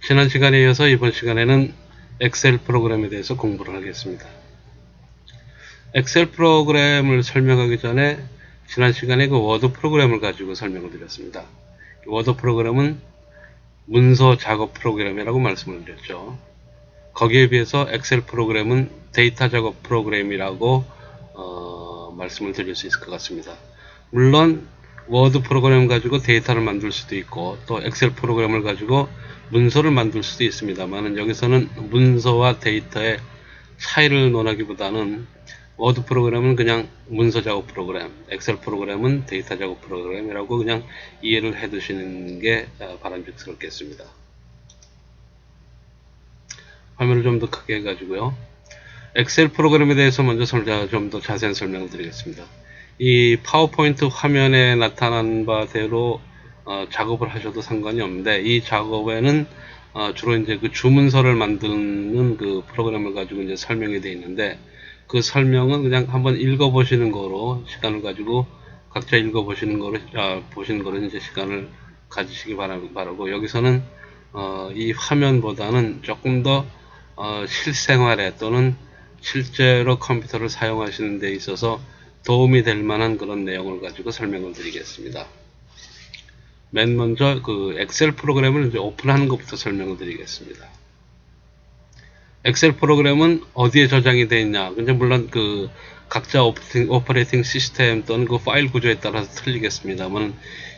지난 시간에 이어서 이번 시간에는 엑셀 프로그램에 대해서 공부를 하겠습니다. 엑셀 프로그램을 설명하기 전에 지난 시간에 그 워드 프로그램을 가지고 설명을 드렸습니다. 워드 프로그램은 문서 작업 프로그램이라고 말씀을 드렸죠. 거기에 비해서 엑셀 프로그램은 데이터 작업 프로그램이라고 말씀을 드릴 수 있을 것 같습니다. 물론 워드 프로그램 가지고 데이터를 만들 수도 있고 또 엑셀 프로그램을 가지고 문서를 만들 수도 있습니다만 여기서는 문서와 데이터의 차이를 논하기보다는 워드 프로그램은 그냥 문서 작업 프로그램, 엑셀 프로그램은 데이터 작업 프로그램이라고 그냥 이해를 해 두시는 게 바람직스럽겠습니다. 화면을 좀 더 크게 해가지고요. 엑셀 프로그램에 대해서 먼저 좀 더 자세한 설명을 드리겠습니다. 이 파워포인트 화면에 나타난 바대로 작업을 하셔도 상관이 없는데 이 작업에는 주로 이제 그 주문서를 만드는 그 프로그램을 가지고 이제 설명이 되어 있는데 그 설명은 그냥 한번 읽어보시는 거로 시간을 가지고 각자 읽어보시는 거로 보시는 거로 이제 시간을 가지시기 바라고 여기서는 이 화면보다는 조금 더 실생활에 또는 실제로 컴퓨터를 사용하시는 데 있어서 도움이 될 만한 그런 내용을 가지고 설명을 드리겠습니다. 맨 먼저 그 엑셀 프로그램을 이제 오픈하는 것부터 설명을 드리겠습니다. 엑셀 프로그램은 어디에 저장이 되어 있냐? 근데 물론 그 각자 오퍼레이팅 시스템 또는 그 파일 구조에 따라서 틀리겠습니다만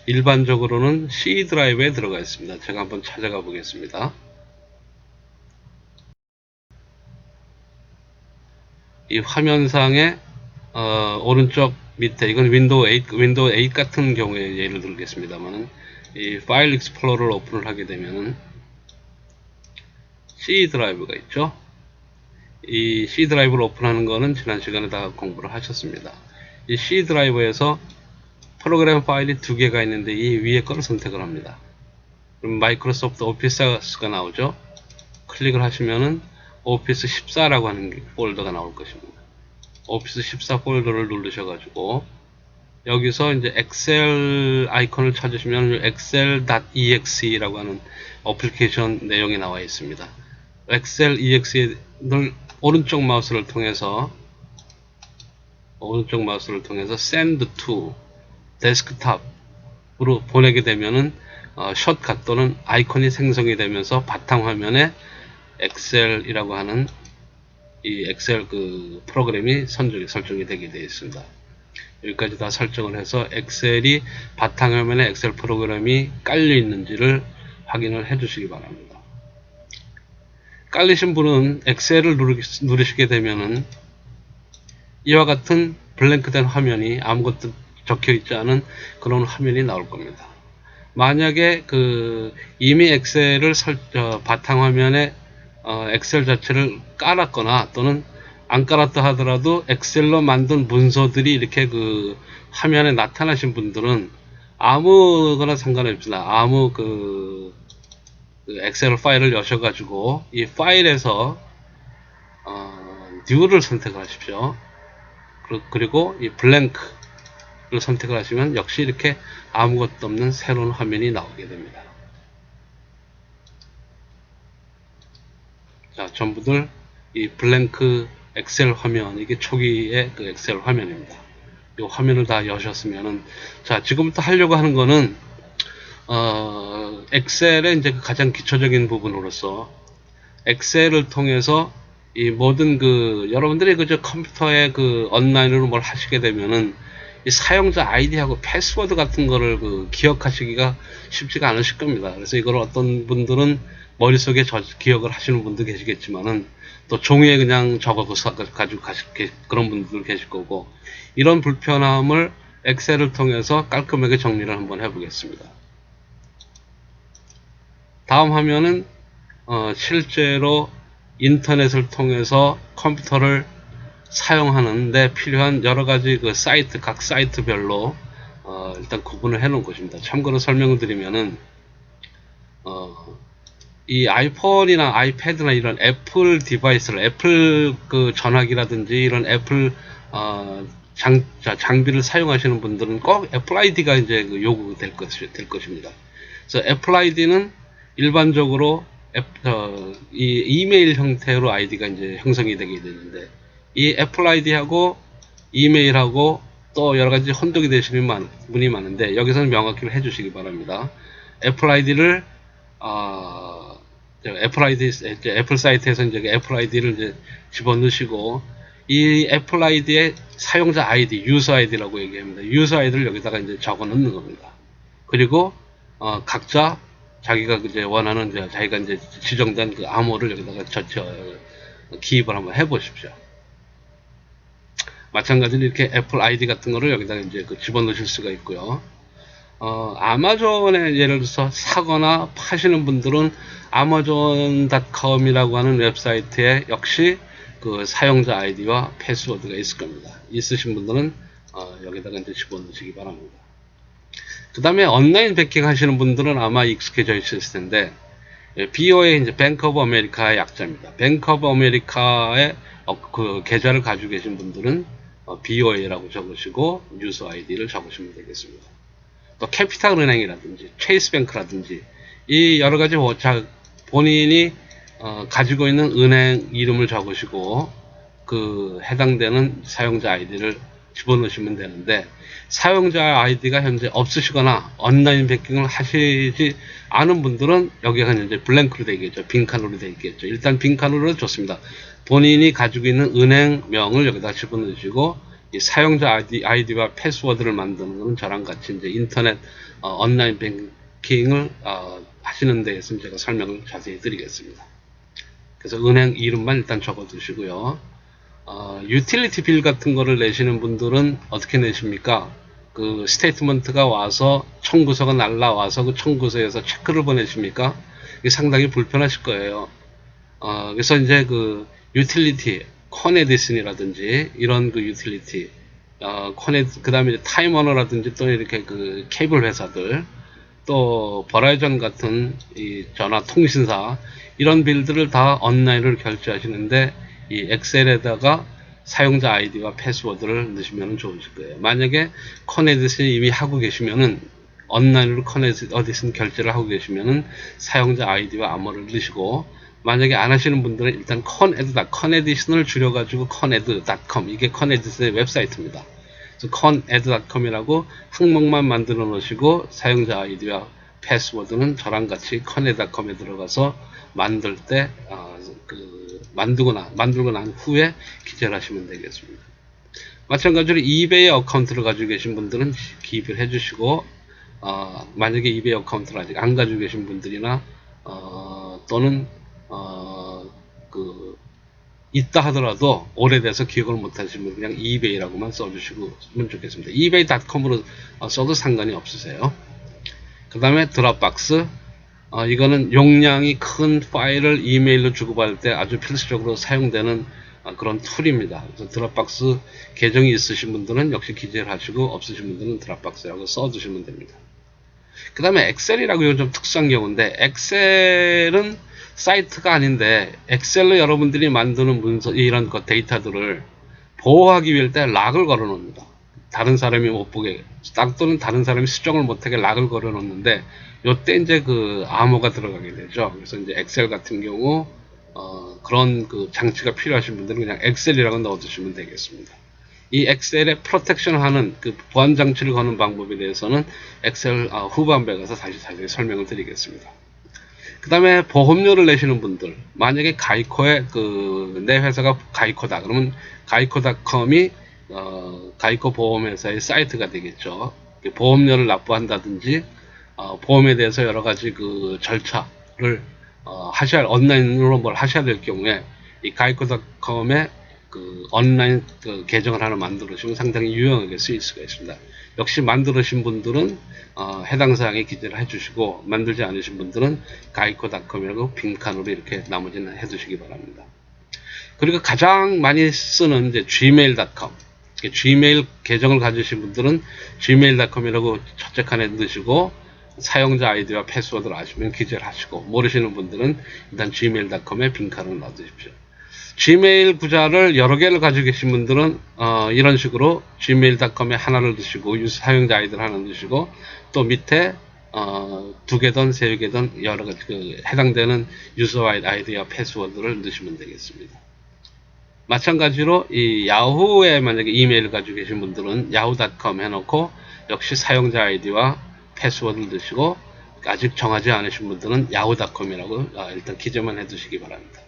일반적으로는 C 드라이브에 들어가 있습니다. 제가 한번 찾아가 보겠습니다. 이 화면상에 오른쪽 밑에 이건 윈도우 8 같은 경우에 예를 들겠습니다만은 이 파일 익스플로러를 오픈을 하게 되면은 C 드라이브가 있죠. 이 C 드라이브를 오픈하는 거는 지난 시간에 다 공부를 하셨습니다. 이 C 드라이브에서 프로그램 파일이 두 개가 있는데 이 위에 거를 선택을 합니다. 그럼 마이크로소프트 오피스가 나오죠. 클릭을 하시면은 오피스 14라고 하는 폴더가 나올 것입니다. 오피스 14 폴더를 누르셔가지고 여기서 이제 엑셀 아이콘을 찾으시면 excel.exe라고 하는 어플리케이션 내용이 나와 있습니다. 엑셀 exe를 오른쪽 마우스를 통해서 send to desktop으로 보내게 되면은 숏컷 또는 아이콘이 생성이 되면서 바탕화면에 엑셀이라고 하는 이 엑셀 그 프로그램이 설정이 되게 되어 있습니다. 여기까지 다 설정을 해서 엑셀이 바탕화면에 엑셀 프로그램이 깔려 있는지를 확인을 해 주시기 바랍니다. 깔리신 분은 엑셀을 누르시게 되면은 이와 같은 블랭크된 화면이 아무것도 적혀 있지 않은 그런 화면이 나올 겁니다. 만약에 그 이미 엑셀을 바탕화면에 엑셀 자체를 깔았거나 또는 안 깔았다 하더라도 엑셀로 만든 문서들이 이렇게 그 화면에 나타나신 분들은 아무거나 상관없습니다. 아무 그 엑셀 파일을 여셔가지고 이 파일에서 New를 선택을 하십시오. 그리고 이 블랭크를 선택을 하시면 역시 이렇게 아무것도 없는 새로운 화면이 나오게 됩니다. 자, 전부들 이 블랭크 엑셀 화면, 이게 초기의 그 엑셀 화면입니다. 이 화면을 다 여셨으면은, 자, 지금부터 하려고 하는 거는, 엑셀의 이제 가장 기초적인 부분으로서, 엑셀을 통해서 이 모든 그, 여러분들이 그저 컴퓨터에 그 온라인으로 뭘 하시게 되면은, 이 사용자 아이디하고 패스워드 같은 거를 그 기억하시기가 쉽지가 않으실 겁니다. 그래서 이걸 어떤 분들은 머릿속에 기억을 하시는 분도 계시겠지만은 또 종이에 그냥 적어서 가지고 그런 분들도 계실 거고 이런 불편함을 엑셀을 통해서 깔끔하게 정리를 한번 해보겠습니다. 다음 화면은 실제로 인터넷을 통해서 컴퓨터를 사용하는데 필요한 여러가지 그 사이트, 각 사이트별로 일단 구분을 해 놓은 것입니다. 참고로 설명을 드리면은 이 아이폰이나 아이패드나 이런 애플 디바이스를 애플 그 전화기라든지 이런 애플 장비를 사용하시는 분들은 꼭 애플 아이디가 이제 그 요구될 것입니다. 그래서 애플 아이디는 일반적으로 이 이메일 형태로 아이디가 이제 형성이 되게 되는데, 이 애플 아이디하고 이메일하고 또 여러 가지 혼동이 되시는 분이 많은데, 여기서는 명확히 해주시기 바랍니다. 애플 아이디를 애플 사이트에서 이제 애플 아이디를 이제 집어넣으시고, 이 애플 아이디의 사용자 아이디, 유저 아이디라고 얘기합니다. 유저 아이디를 여기다가 이제 적어 넣는 겁니다. 그리고 각자 자기가 이제 원하는 자기가 이제 지정된 그 암호를 여기다가 기입을 한번 해보십시오. 마찬가지로 이렇게 애플 아이디 같은 거를 여기다가 이제 집어넣으실 수가 있고요. 아마존에 예를 들어서 사거나 파시는 분들은 amazon.com이라고 하는 웹사이트에 역시 그 사용자 아이디와 패스워드가 있을 겁니다. 있으신 분들은 여기다가 이제 집어넣으시기 바랍니다. 그 다음에 온라인 베킹 하시는 분들은 아마 익숙해져 있을 텐데, BOA 이제 뱅크 오브 아메리카의 약자입니다. 뱅크 오브 아메리카의 그 계좌를 가지고 계신 분들은 BOA라고 적으시고 유저 아이디를 적으시면 되겠습니다. 또 캐피탈 은행이라든지 체이스 뱅크라든지 이 여러 가지 본인이 가지고 있는 은행 이름을 적으시고 그 해당되는 사용자 아이디를 집어넣으시면 되는데, 사용자 아이디가 현재 없으시거나 온라인 베킹을 하시지 않은 분들은 여기가 이제 블랭크로 되겠죠. 빈칸으로 되겠죠. 일단 빈칸으로 좋습니다. 본인이 가지고 있는 은행명을 여기다 집어넣으시고, 이 사용자 아이디와 패스워드를 만드는 것은 저랑 같이 이제 인터넷 온라인 뱅킹을 하시는 데에서 제가 설명을 자세히 드리겠습니다. 그래서 은행 이름만 일단 적어 두시고요. 유틸리티 빌 같은 거를 내시는 분들은 어떻게 내십니까? 그 스테이트먼트가 와서 청구서가 날라와서 그 청구서에서 체크를 보내십니까? 이게 상당히 불편하실 거예요. 그래서 이제 그 유틸리티, 코네디슨이라든지 이런 그 유틸리티, 그 다음에 타임워너라든지 또 이렇게 그 케이블 회사들, 또 버라이전 같은 이 전화 통신사, 이런 빌들을 다 온라인으로 결제하시는데 이 엑셀에다가 사용자 아이디와 패스워드를 넣으시면 좋으실 거예요. 만약에 커네디슨이 이미 하고 계시면은 온라인으로 커네디슨 결제를 하고 계시면은 사용자 아이디와 암호를 넣으시고, 만약에 안 하시는 분들은 일단 커네디슨을 줄여가지고 커네드.com, 이게 커네디슨의 웹사이트입니다. 그래서 커네드.com이라고 항목만 만들어 놓으시고 사용자 아이디와 패스워드는 저랑 같이 커네드.com에 들어가서 만들 때 만들고 난 후에 기재를 하시면 되겠습니다. 마찬가지로 이베이 어카운트를 가지고 계신 분들은 기입을 해주시고, 만약에 이베이 어카운트를 아직 안 가지고 계신 분들이나 또는 있다 하더라도 오래돼서 기억을 못 하시면 그냥 이베이라고만 써주시면 좋겠습니다. 이베이.com으로 써도 상관이 없으세요. 그 다음에 드롭박스, 이거는 용량이 큰 파일을 이메일로 주고받을 때 아주 필수적으로 사용되는 그런 툴입니다. 그래서 드롭박스 계정이 있으신 분들은 역시 기재를 하시고, 없으신 분들은 드롭박스라고 써주시면 됩니다. 그 다음에 엑셀이라고 이건 좀 특수한 경우인데, 엑셀은 사이트가 아닌데 엑셀로 여러분들이 만드는 문서, 이런 데이터들을 보호하기 위해 때 락을 걸어 놓습니다. 다른 사람이 못 보게, 또는 다른 사람이 수정을 못하게 락을 걸어 놓는데, 요때 이제 그 암호가 들어가게 되죠. 그래서 이제 엑셀 같은 경우 그런 그 장치가 필요하신 분들은 그냥 엑셀이라고 넣어두시면 되겠습니다. 이 엑셀에 프로텍션 하는 그 보안 장치를 거는 방법에 대해서는 엑셀 후반부에 가서 다시 자세히 설명을 드리겠습니다. 그 다음에 보험료를 내시는 분들, 만약에 가이코에 내 회사가 가이코다 그러면 가이코.com이 가이코 보험회사의 사이트가 되겠죠. 보험료를 납부한다든지 보험에 대해서 여러 가지 그 절차를 온라인으로 뭘 하셔야 될 경우에 이 가이코.com에 그 온라인 계정을 하나 만들으시면 상당히 유용하게 쓰일 수가 있습니다. 역시 만들으신 분들은 해당 사항에 기재를 해주시고, 만들지 않으신 분들은 가이코.com이라고 빈칸으로 이렇게 나머지는 해두시기 바랍니다. 그리고 가장 많이 쓰는 이제 gmail.com, gmail 계정을 가지신 분들은 gmail.com이라고 첫째 칸에 넣으시고 사용자 아이디와 패스워드를 아시면 기재를 하시고, 모르시는 분들은 일단 gmail.com에 빈칸을 넣어주십시오. gmail 구자를 여러 개를 가지고 계신 분들은 이런 식으로 gmail.com에 하나를 넣으시고 사용자 아이디를 하나 넣으시고, 또 밑에 두 개든 세 개든 여러 가지 해당되는 유저 아이디와 패스워드를 넣으시면 되겠습니다. 마찬가지로 이 야후에 만약에 이메일을 가지고 계신 분들은 yahoo.com 해놓고 역시 사용자 아이디와 패스워드를 넣으시고 아직 정하지 않으신 분들은 yahoo.com이라고 일단 기재만 해두시기 바랍니다.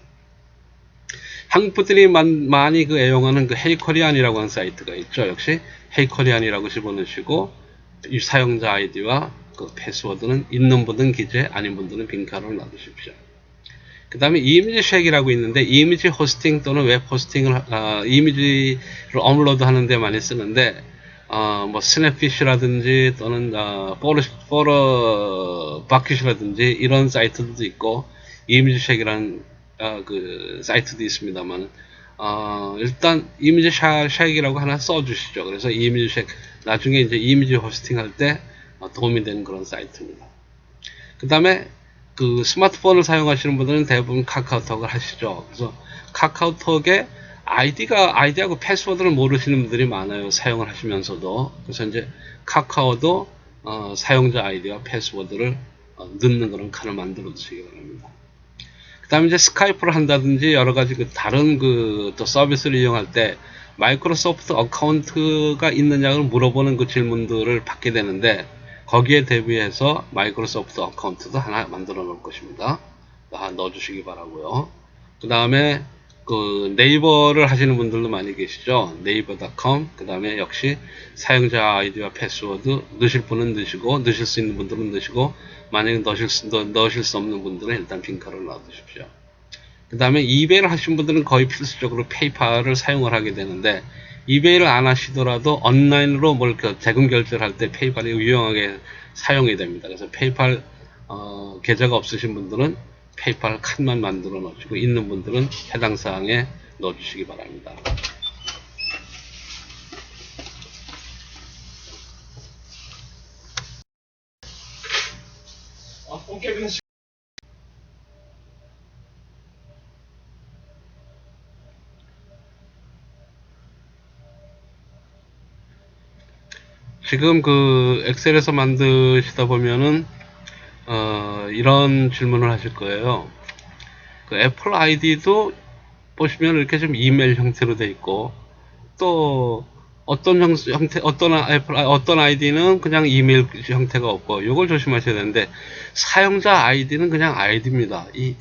한국 분들이 많이 애용하는 헤이코리안이라고 하는 사이트가 있죠. 역시 헤이코리안이라고 집어넣으시고 이 사용자 아이디와 패스워드는 있는 분들은 기재, 아닌 분들은 빈칸으로 놔두십시오. 그 다음에 이미지 쉑이라고 있는데 이미지 호스팅 또는 웹 호스팅을 이미지를 업로드 하는데 많이 쓰는데 뭐 스냅피쉬라든지 또는 포러 바켓이라든지 이런 사이트도 있고 이미지 쉑이라는 그 사이트도 있습니다만 일단 이미지 쉑이라고 하나 써주시죠. 그래서 이미지 쉑 나중에 이제 이미지 호스팅 할 때 도움이 되는 그런 사이트입니다. 그 다음에 그 스마트폰을 사용하시는 분들은 대부분 카카오톡을 하시죠. 그래서 카카오톡에 아이디하고 패스워드를 모르시는 분들이 많아요. 사용을 하시면서도. 그래서 이제 카카오도 사용자 아이디와 패스워드를 넣는 그런 칸을 만들어 두시기 바랍니다. 그 다음에 이제 스카이프를 한다든지 여러 가지 다른 또 서비스를 이용할 때 마이크로소프트 어카운트가 있느냐를 물어보는 그 질문들을 받게 되는데 거기에 대비해서 마이크로소프트 어카운트도 하나 만들어 놓을 것입니다. 넣어주시기 바라고요. 그 다음에 네이버를 하시는 분들도 많이 계시죠. 네이버.com 그 다음에 역시 사용자 아이디와 패스워드 넣으실 분은 넣으시고 넣으실 수 있는 분들은 넣으시고 만약에 넣으실 수 없는 분들은 일단 빈칸을 놔두십시오. 그 다음에 이베이를 하신 분들은 거의 필수적으로 페이팔을 사용을 하게 되는데 이베이를 안 하시더라도 온라인으로 대금 결제를 할 때 페이팔이 유용하게 사용이 됩니다. 그래서 페이팔 계좌가 없으신 분들은 페이팔 칸만 만들어 놓으시고 있는 분들은 해당 사항에 넣어주시기 바랍니다. 지금 엑셀에서 만드시다 보면은 이런 질문을 하실 거예요. 애플 아이디도 보시면 이렇게 좀 이메일 형태로 되어 있고 또 어떤 어떤 아이디는 그냥 이메일 형태가 없고 이걸 조심하셔야 되는데 사용자 아이디는 그냥 아이디입니다. 이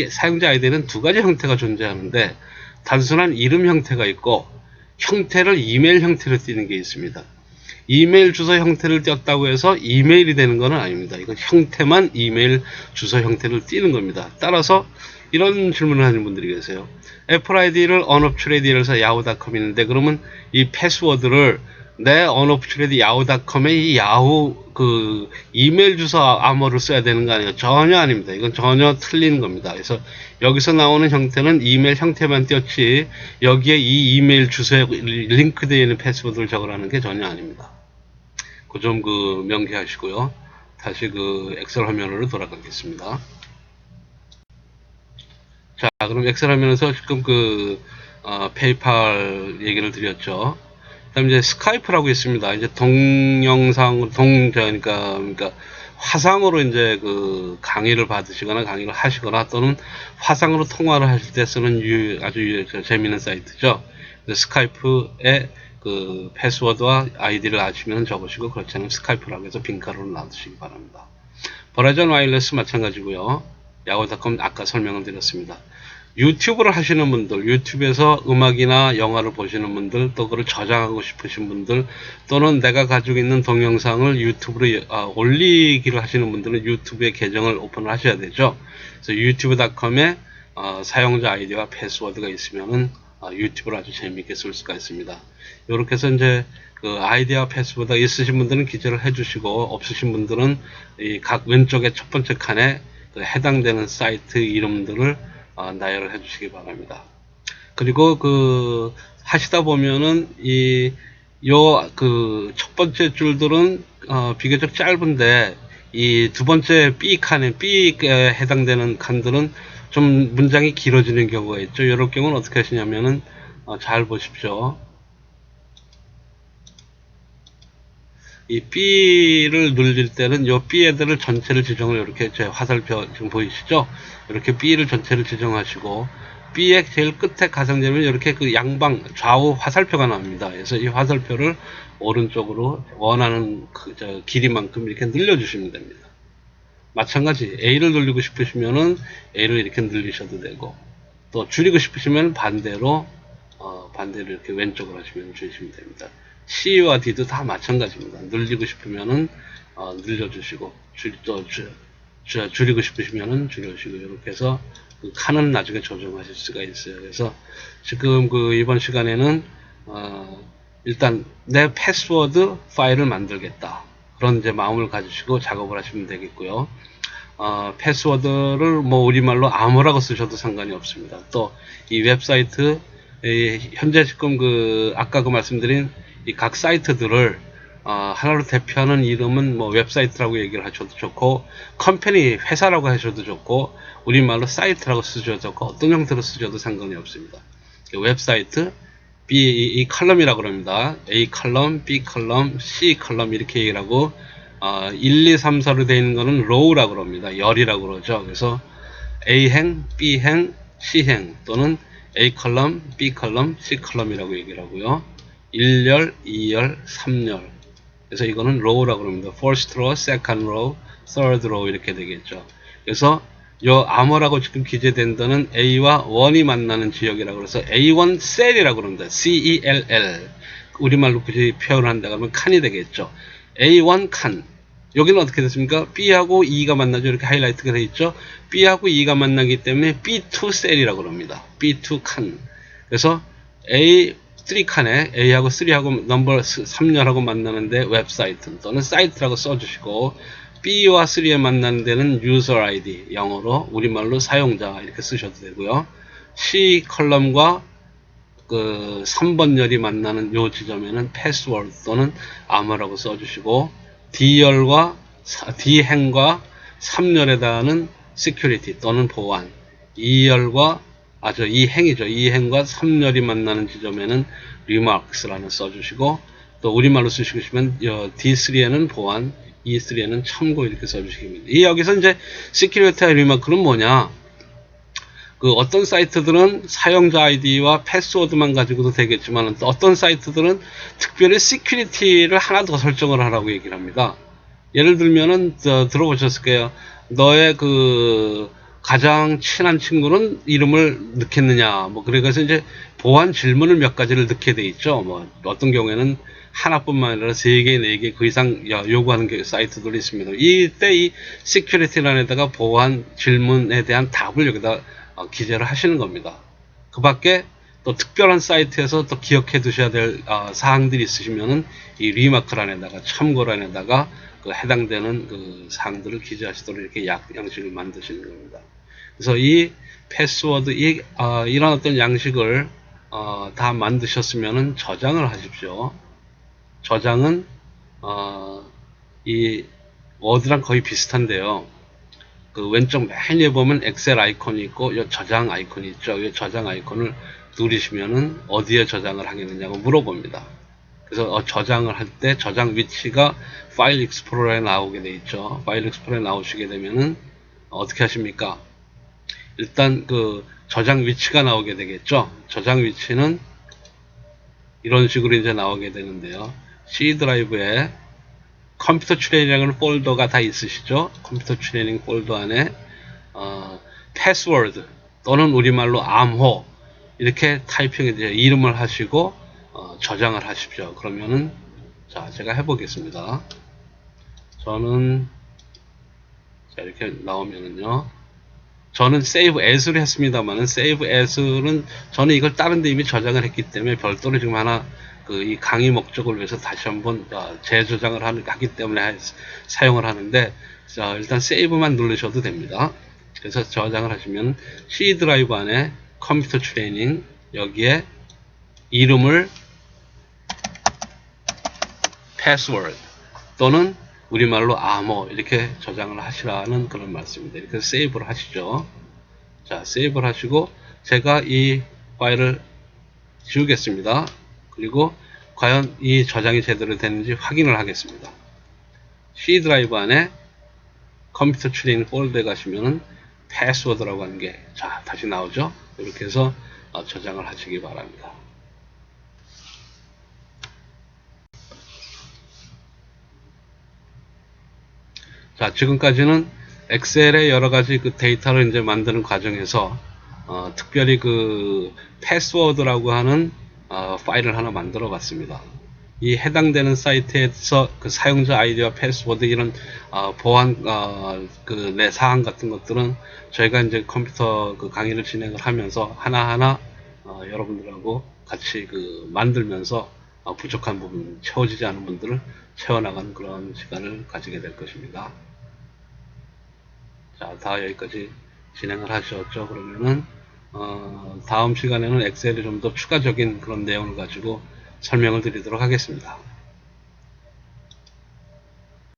사용자 아이디는 두 가지 형태가 존재하는데 단순한 이름 형태가 있고 형태를 이메일 형태로 띄는 게 있습니다. 이메일 주소 형태를 띄었다고 해서 이메일이 되는 것은 아닙니다. 이건 형태만 이메일 주소 형태를 띄는 겁니다. 따라서 이런 질문을 하는 분들이 계세요. 애플 아이디를 언업출레디를 해서 yahoo.com 있는데 그러면 이 패스워드를 내 언업출레디 yahoo.com에 이 야후 이메일 주소 암호를 써야 되는 거 아니에요? 전혀 아닙니다. 이건 전혀 틀린 겁니다. 그래서 여기서 나오는 형태는 이메일 형태만 띄었지 여기에 이 이메일 주소에 링크되어 있는 패스워드를 적으라는 게 전혀 아닙니다. 그 점 명기하시고요. 다시 엑셀 화면으로 돌아가겠습니다. 자, 그럼 엑셀 화면에서 지금 페이팔 얘기를 드렸죠. 그 다음에 이제 스카이프라고 있습니다. 이제 동영상, 그러니까 화상으로 이제 강의를 받으시거나 강의를 하시거나 또는 화상으로 통화를 하실 때 쓰는 아주 재미있는 사이트죠. 스카이프에 패스워드와 아이디를 아시면 적으시고 그렇지 않으면 스카이프라고 해서 빈칸으로 놔두시기 바랍니다. 버라이즌 와이어리스 마찬가지고요. 야후.com 아까 설명을 드렸습니다. 유튜브를 하시는 분들, 유튜브에서 음악이나 영화를 보시는 분들, 또 그걸 저장하고 싶으신 분들, 또는 내가 가지고 있는 동영상을 유튜브로 올리기를 하시는 분들은 유튜브에 계정을 오픈을 하셔야 되죠. 그래서 유튜브.com에 사용자 아이디와 패스워드가 있으면은 유튜브를 아주 재미있게 쓸 수가 있습니다. 이렇게 해서 이제 아이디와 패스워드가 있으신 분들은 기재를 해주시고 없으신 분들은 이 각 왼쪽에 첫 번째 칸에 해당되는 사이트 이름들을 나열을 해주시기 바랍니다. 그리고 하시다 보면은 첫 번째 줄들은 비교적 짧은데 이 두 번째 B에 해당되는 칸들은 좀 문장이 길어지는 경우가 있죠. 이럴 경우는 어떻게 하시냐면은 잘 보십시오. 이 B를 눌릴 때는 요 B 애들을 전체를 지정을 이렇게 제 화살표 지금 보이시죠? 이렇게 B를 전체를 지정하시고 B의 제일 끝에 가상되면 이렇게 그 양방 좌우 화살표가 나옵니다. 그래서 이 화살표를 오른쪽으로 원하는 그 길이만큼 이렇게 늘려주시면 됩니다. 마찬가지 A를 늘리고 싶으시면은 A를 이렇게 늘리셔도 되고 또 줄이고 싶으시면 반대로 이렇게 왼쪽으로 하시면 줄이시면 됩니다. C와 D도 다 마찬가지입니다. 늘리고 싶으면은 늘려주시고 줄이고 싶으시면은 줄여주시고 이렇게 해서 그 칸은 나중에 조정하실 수가 있어요. 그래서 지금 그 이번 시간에는 일단 내 패스워드 파일을 만들겠다. 그런 이제 마음을 가지시고 작업을 하시면 되겠고요. 패스워드를 뭐 우리말로 아무라고 쓰셔도 상관이 없습니다. 또 이 웹사이트 현재 지금 그 아까 그 말씀드린 이 각 사이트들을 하나로 대표하는 이름은 뭐 웹사이트라고 얘기를 하셔도 좋고 컴퍼니 회사라고 하셔도 좋고 우리말로 사이트라고 쓰셔도 좋고 어떤 형태로 쓰셔도 상관이 없습니다. 웹사이트 이 컬럼이라고 그럽니다. A 컬럼, B 컬럼, C 컬럼 이렇게 얘기를 하고 1, 2, 3, 4로 되어 있는 거는 row라고 그럽니다. 열이라고 그러죠. 그래서 A행, B행, C행 또는 A 컬럼, B 컬럼, C 컬럼이라고 얘기를 하고요. 1열, 2열, 3열. 그래서 이거는 row라고 그럽니다. first row, second row, third row 이렇게 되겠죠. 그래서 요 암호라고 지금 기재된 데는 A와 1이 만나는 지역이라고 그래서 A1 셀이라고 그럽니다. CELL. 우리말로 굳이 표현을 한다 그러면 칸이 되겠죠. A1 칸. 여기는 어떻게 됐습니까? B하고 E가 만나죠. 이렇게 하이라이트가 되어 있죠. B하고 E가 만나기 때문에 B2 셀이라고 그럽니다. B2 칸. 그래서 A3 칸에 A하고 3하고 넘버 3열하고 만나는데 웹사이트 또는 사이트라고 써주시고 B와 3에 만나는 데는 user ID 영어로 우리말로 사용자 이렇게 쓰셔도 되고요. C 컬럼과 그 3번 열이 만나는 요 지점에는 패스워드 또는 암호라고 써주시고 D열과 D행과 3열에다가는 security 또는 보안 2열과 이행이죠. 2행과 3열이 만나는 지점에는 remarks라는 써주시고 또 우리말로 쓰시고 싶으면 D3에는 보안 E3에는 참고 이렇게 써주시면 됩니다. 여기서 이제 security와 remark는 뭐냐? 그 어떤 사이트들은 사용자 아이디와 패스워드만 가지고도 되겠지만 어떤 사이트들은 특별히 시큐리티를 하나 더 설정을 하라고 얘기를 합니다. 예를 들면은 들어보셨을 거예요. 너의 그 가장 친한 친구는 이름을 넣겠느냐 뭐 그래서 이제 보안 질문을 몇 가지를 넣게 돼 있죠. 뭐 어떤 경우에는 하나뿐만 아니라 3개, 4개 그 이상 요구하는 사이트들이 있습니다. 이때 이 시큐리티란에다가 보안 질문에 대한 답을 여기다 기재를 하시는 겁니다. 그 밖에 또 특별한 사이트에서 또 기억해 두셔야 될 사항들이 있으시면은 이 리마크란에다가 참고란에다가 그 해당되는 그 사항들을 기재하시도록 이렇게 양식을 만드시는 겁니다. 그래서 이 패스워드 이런 어떤 양식을 다 만드셨으면은 저장을 하십시오. 저장은 이 워드랑 거의 비슷한데요. 그 왼쪽 맨 위에 보면 엑셀 아이콘이 있고 이 저장 아이콘이 있죠. 이 저장 아이콘을 누르시면은 어디에 저장을 하겠느냐고 물어봅니다. 그래서 저장을 할 때 저장 위치가 파일 익스플로러에 나오게 돼 있죠. 파일 익스플로러에 나오시게 되면은 어떻게 하십니까? 일단 그 저장 위치가 나오게 되겠죠. 저장 위치는 이런 식으로 이제 나오게 되는데요. C 드라이브에 컴퓨터 트레이닝이라는 폴더가 다 있으시죠? 컴퓨터 트레이닝 폴더 안에 패스워드 또는 우리말로 암호 이렇게 타이핑 이제 이름을 하시고 저장을 하십시오. 그러면은 자 제가 해보겠습니다. 저는 자 이렇게 나오면은요. 저는 save as를 했습니다만은 save as는 저는 이걸 다른 데 이미 저장을 했기 때문에 별도로 지금 하나 이 강의 목적을 위해서 다시 한번 재저장을 하기 때문에 사용을 하는데 자 일단 save만 누르셔도 됩니다. 그래서 저장을 하시면 C 드라이브 안에 컴퓨터 트레이닝 여기에 이름을 패스워드 또는 우리말로 암호 이렇게 저장을 하시라는 그런 말씀입니다. 이렇게 세이브를 하시죠. 자 세이브를 하시고 제가 이 파일을 지우겠습니다. 그리고 과연 이 저장이 제대로 됐는지 확인을 하겠습니다. C 드라이브 안에 컴퓨터 트레이닝 폴더에 가시면은 패스워드라고 하는 게 자 다시 나오죠. 이렇게 해서 저장을 하시기 바랍니다. 자, 지금까지는 엑셀의 여러 가지 그 데이터를 이제 만드는 과정에서 특별히 그 패스워드라고 하는 파일을 하나 만들어 봤습니다. 이 해당되는 사이트에서 그 사용자 아이디와 패스워드 이런 보안 그 내 사항 같은 것들은 저희가 이제 컴퓨터 그 강의를 진행을 하면서 하나하나 여러분들하고 같이 그 만들면서 부족한 부분, 채워지지 않은 분들을 채워나가는 그런 시간을 가지게 될 것입니다. 자, 다 여기까지 진행을 하셨죠. 그러면은 다음 시간에는 엑셀에 좀 더 추가적인 그런 내용을 가지고 설명을 드리도록 하겠습니다.